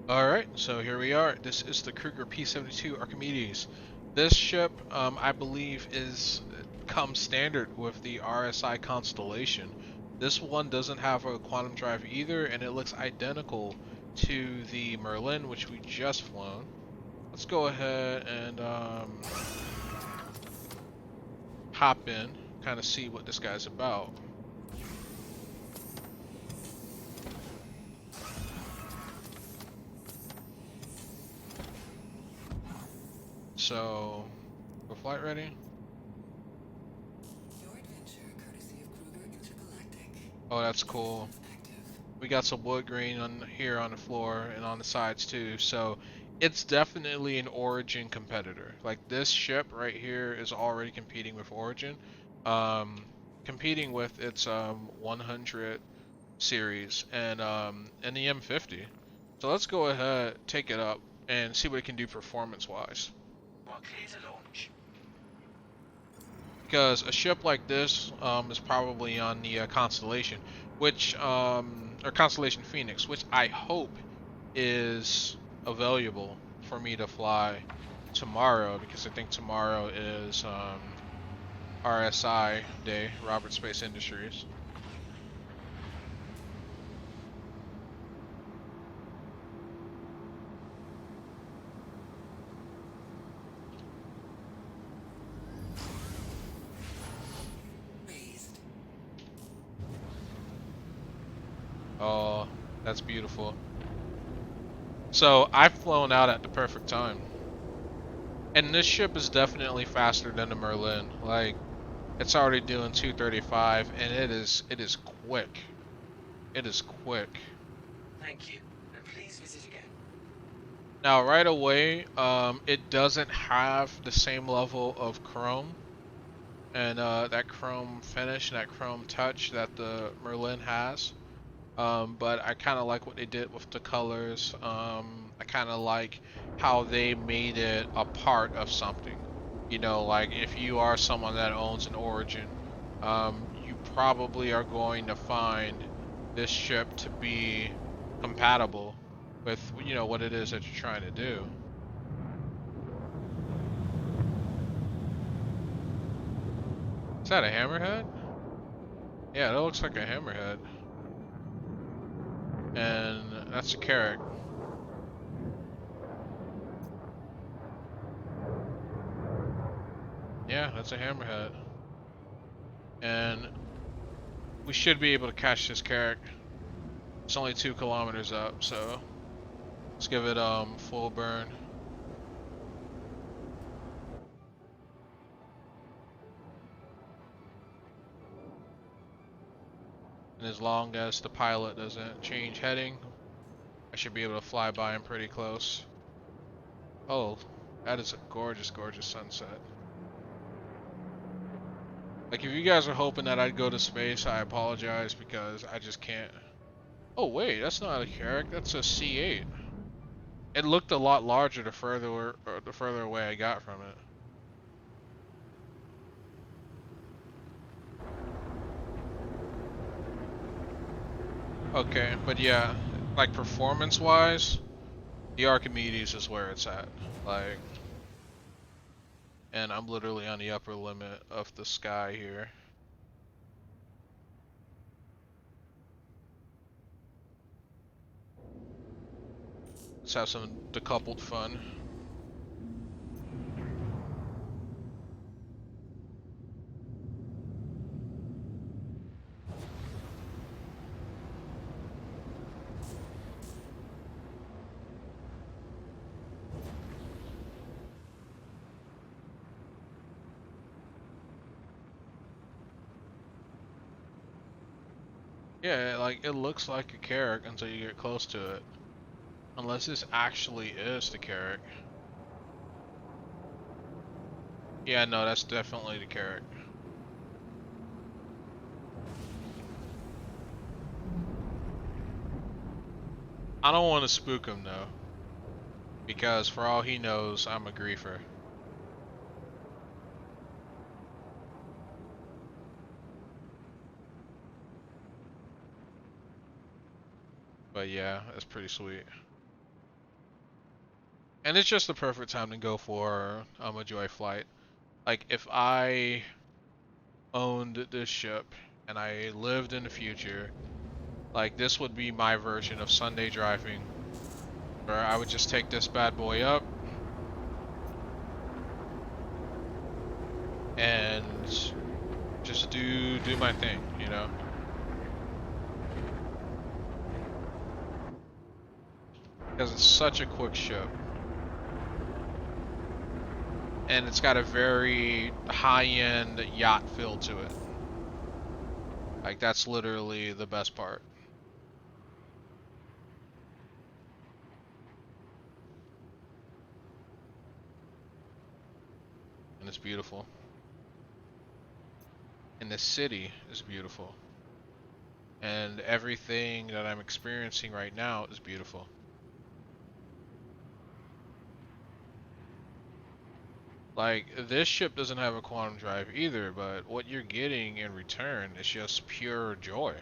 Alright, so here we are. This is the Kruger P-52 Archimedes. This ship, I believe, comes standard with the RSI constellation. This one doesn't have a quantum drive either, and it looks identical to the Merlin, which we just flown. Let's go ahead and hop in, kind of see what this guy's about. So, we're flight ready. Your adventure, courtesy of Kruger Intergalactic. Oh, that's cool. Active. We got some wood grain on here on the floor and on the sides too, so it's definitely an Origin competitor. Like this ship right here is already competing with Origin, um, competing with its 100 series and the M50. So let's go ahead, take it up, and see what it can do performance-wise. We're clear to launch. Because a ship like this is probably on the Constellation, which or Constellation Phoenix, which I hope is available for me to fly tomorrow, because I think tomorrow is RSI Day, Robert Space Industries. Raised. Oh, that's beautiful. So I've flown out at the perfect time. And this ship is definitely faster than the Merlin. Like, it's already doing 235, and it is quick. It is quick. Thank you. And please visit again. Now, right away, it doesn't have the same level of chrome and that chrome finish and that chrome touch that the Merlin has. But I kind of like what they did with the colors. I kind of like how they made it a part of something. You know, like if you are someone that owns an Origin, you probably are going to find this ship to be compatible with, you know, what it is that you're trying to do. Is that a hammerhead? Yeah, that looks like a hammerhead. And that's a carrot. Yeah, that's a hammerhead. And we should be able to catch this carrot. It's only 2 kilometers up, so let's give it full burn. And as long as the pilot doesn't change heading, I should be able to fly by him pretty close. Oh, that is a gorgeous, gorgeous sunset. Like, if you guys are hoping that I'd go to space, I apologize because I just can't. Oh wait, that's not a Carrack, that's a C8. It looked a lot larger the further away I got from it. Okay, but yeah, like performance-wise, the Archimedes is where it's at. Like, and I'm literally on the upper limit of the sky here. Let's have some decoupled fun. Yeah, like it looks like a Carrack until you get close to it. Unless this actually is the Carrack. Yeah, no, that's definitely the Carrack. I don't want to spook him though, because for all he knows, I'm a griefer. But yeah, that's pretty sweet. And it's just the perfect time to go for a joy flight. Like if I owned this ship and I lived in the future, like this would be my version of Sunday driving, where I would just take this bad boy up and just do my thing, you know? Because it's such a quick ship. And it's got a very high-end yacht feel to it. Like that's literally the best part. And it's beautiful. And the city is beautiful. And everything that I'm experiencing right now is beautiful. Like, this ship doesn't have a quantum drive either, but what you're getting in return is just pure joy.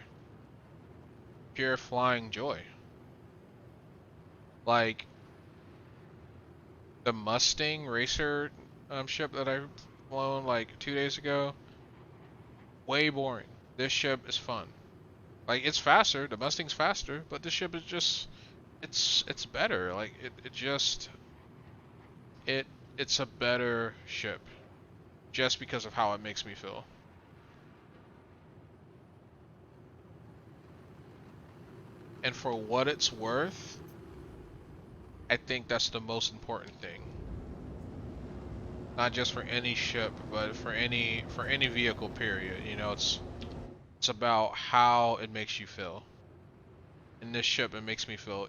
Pure flying joy. Like, the Mustang racer ship that I've flown like 2 days ago, way boring. This ship is fun. Like, it's faster, the Mustang's faster, but this ship is just, it's better. Like, it just, it, it's a better ship. Just because of how it makes me feel. And for what it's worth, I think that's the most important thing. Not just for any ship, but for any vehicle period. You know, it's about how it makes you feel. In this ship it makes me feel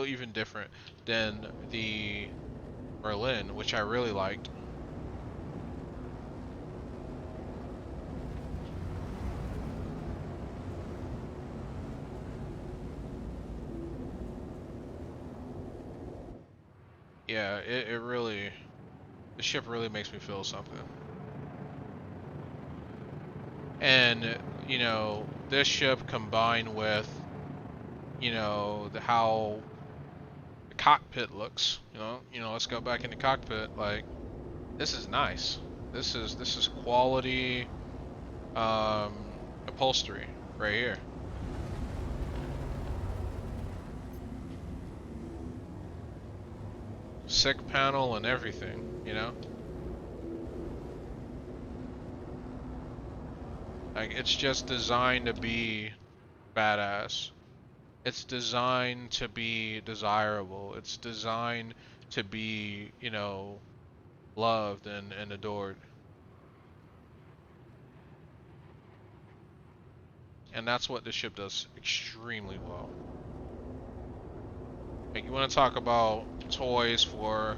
even different than the Merlin, which I really liked. Yeah, it really, the ship really makes me feel something. And, you know, this ship combined with, you know, how the cockpit looks, let's go back in the cockpit. Like, this is nice. This is quality upholstery right here. Sick panel and everything, you know? Like, it's just designed to be badass. It's designed to be desirable. It's designed to be, loved and adored. And that's what this ship does extremely well. Like, you want to talk about toys for,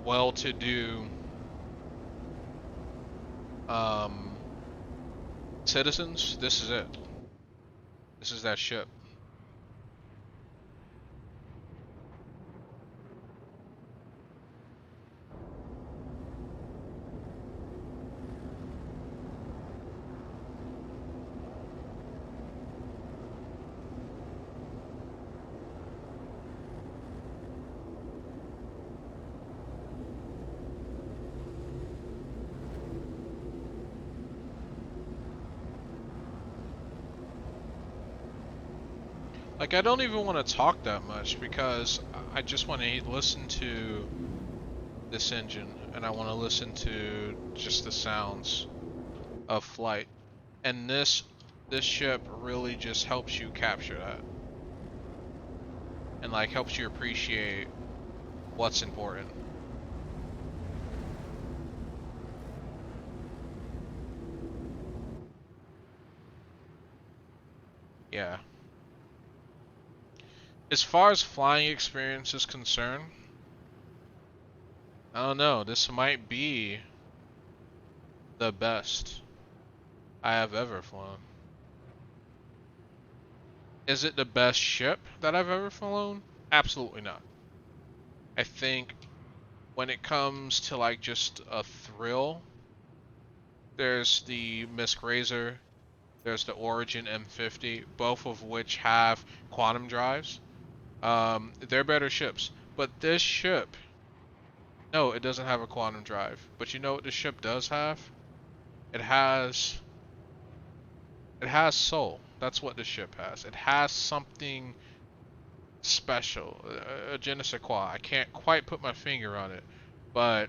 well-to-do um, citizens? This is it. This is that ship. Like, I don't even want to talk that much because I just want to listen to this engine and I want to listen to just the sounds of flight. And this ship really just helps you capture that. And like helps you appreciate what's important. Yeah. As far as flying experience is concerned, I don't know, this might be the best I have ever flown. Is it the best ship that I've ever flown? Absolutely not. I think when it comes to like just a thrill, there's the Misk Razor, there's the Origin M50, both of which have quantum drives. They're better ships, But this ship, no, it doesn't have a quantum drive. But you know what this ship does have? It has it has soul. That's what this ship has. It has something special, a je ne sais quoi. I can't quite put my finger on it, but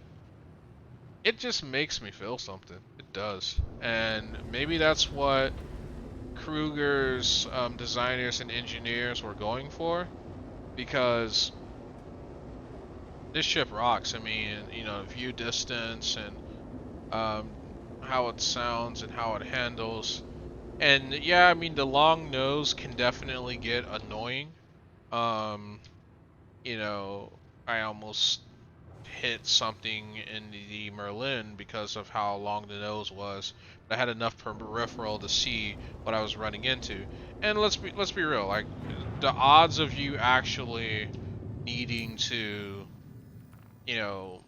it just makes me feel something. It does, and maybe that's what Kruger's designers and engineers were going for, because this ship rocks. I mean, you know, view distance and um, how it sounds and how it handles. And yeah, I mean, the long nose can definitely get annoying. Um, you know, I almost hit something in the Merlin because of how long the nose was. But I had enough peripheral to see what I was running into. And let's be real, like the odds of you actually needing to, you know,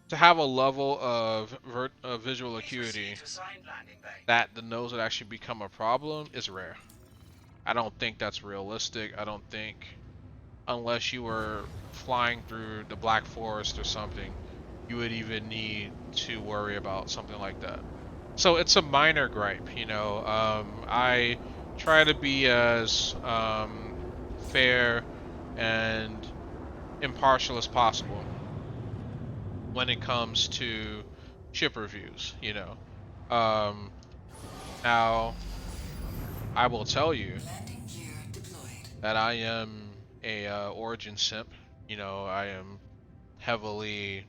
to have a level of visual Please acuity proceed to assigned landing bay. that the nose would actually become a problem is rare. I don't think that's realistic. I don't think, unless you were flying through the Black Forest or something, you would even need to worry about something like that. So it's a minor gripe, you know. I try to be as fair and impartial as possible when it comes to ship reviews, you know. Um, Now, I will tell you Landing gear deployed. that I am a Origin simp. You know, I am heavily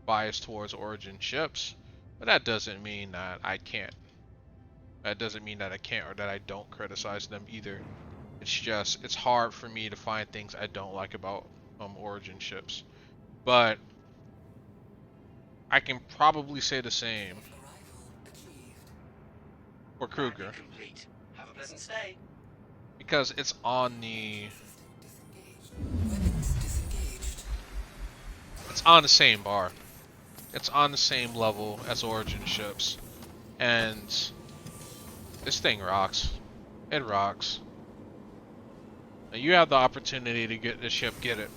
biased towards Origin ships, but that doesn't mean that I can't. That doesn't mean that I can't or that I don't criticize them either. It's just it's hard for me to find things I don't like about Origin ships. But I can probably say the same Safe arrival achieved. for Landing Kruger complete. Have a pleasant stay. because it's on the System disengaged. Weapons disengaged. it's on the same bar. It's on the same level as Origin ships, and this thing rocks. It rocks. Now you have the opportunity to get this ship, get it.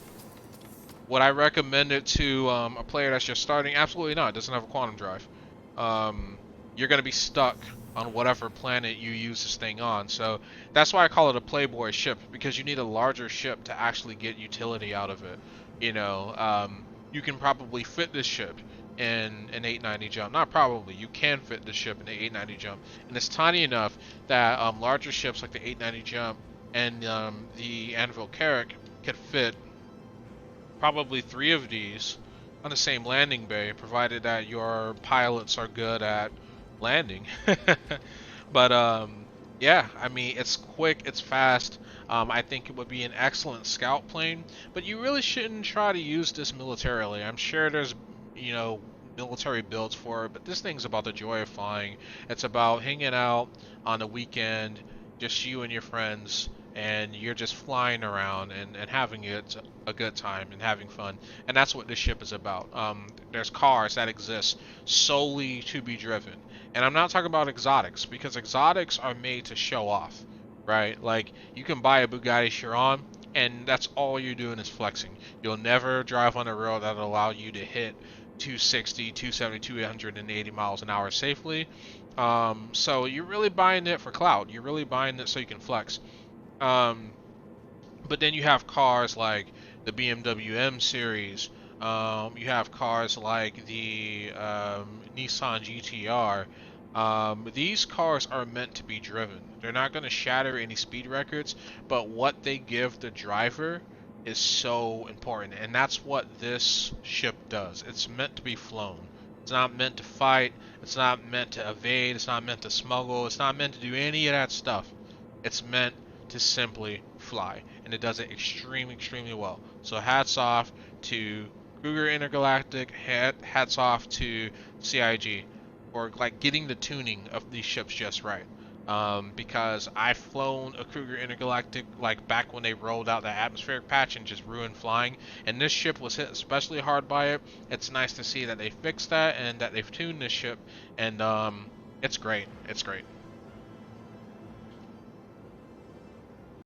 Would I recommend it to a player that's just starting? Absolutely not. It doesn't have a quantum drive. You're going to be stuck on whatever planet you use this thing on. So that's why I call it a Playboy ship, because you need a larger ship to actually get utility out of it. You know, you can probably fit this ship in an 890 jump. Not probably. You can fit this ship in an 890 jump, and it's tiny enough that larger ships like the 890 jump and the Anvil Carrack could fit probably 3 of these on the same landing bay, provided that your pilots are good at landing. But yeah, I mean, it's quick, it's fast. I think it would be an excellent scout plane, but you really shouldn't try to use this militarily. I'm sure there's, you know, military builds for it, but this thing's about the joy of flying. It's about hanging out on a weekend, just you and your friends, and you're just flying around and having a good time and having fun. And that's what this ship is about. There's cars that exist solely to be driven. And I'm not talking about exotics, because exotics are made to show off, right? Like, you can buy a Bugatti Chiron, and that's all you're doing is flexing. You'll never drive on a road that'll allow you to hit 260, 270, 280 miles an hour safely. So you're really buying it for clout. You're really buying it so you can flex. Um, but then you have cars like the BMW M series. You have cars like the Nissan GTR. These cars are meant to be driven. They're not going to shatter any speed records, but what they give the driver is so important, and that's what this ship does. It's meant to be flown. It's not meant to fight. It's not meant to evade. It's not meant to smuggle. It's not meant to do any of that stuff. It's meant to simply fly, and it does it extremely, extremely well. So hats off to Kruger Intergalactic. Hats off to CIG for like getting the tuning of these ships just right. Because I've flown a Kruger Intergalactic like back when they rolled out the atmospheric patch and just ruined flying, and this ship was hit especially hard by it. It's nice to see that they fixed that and that they've tuned this ship, and it's great. It's great.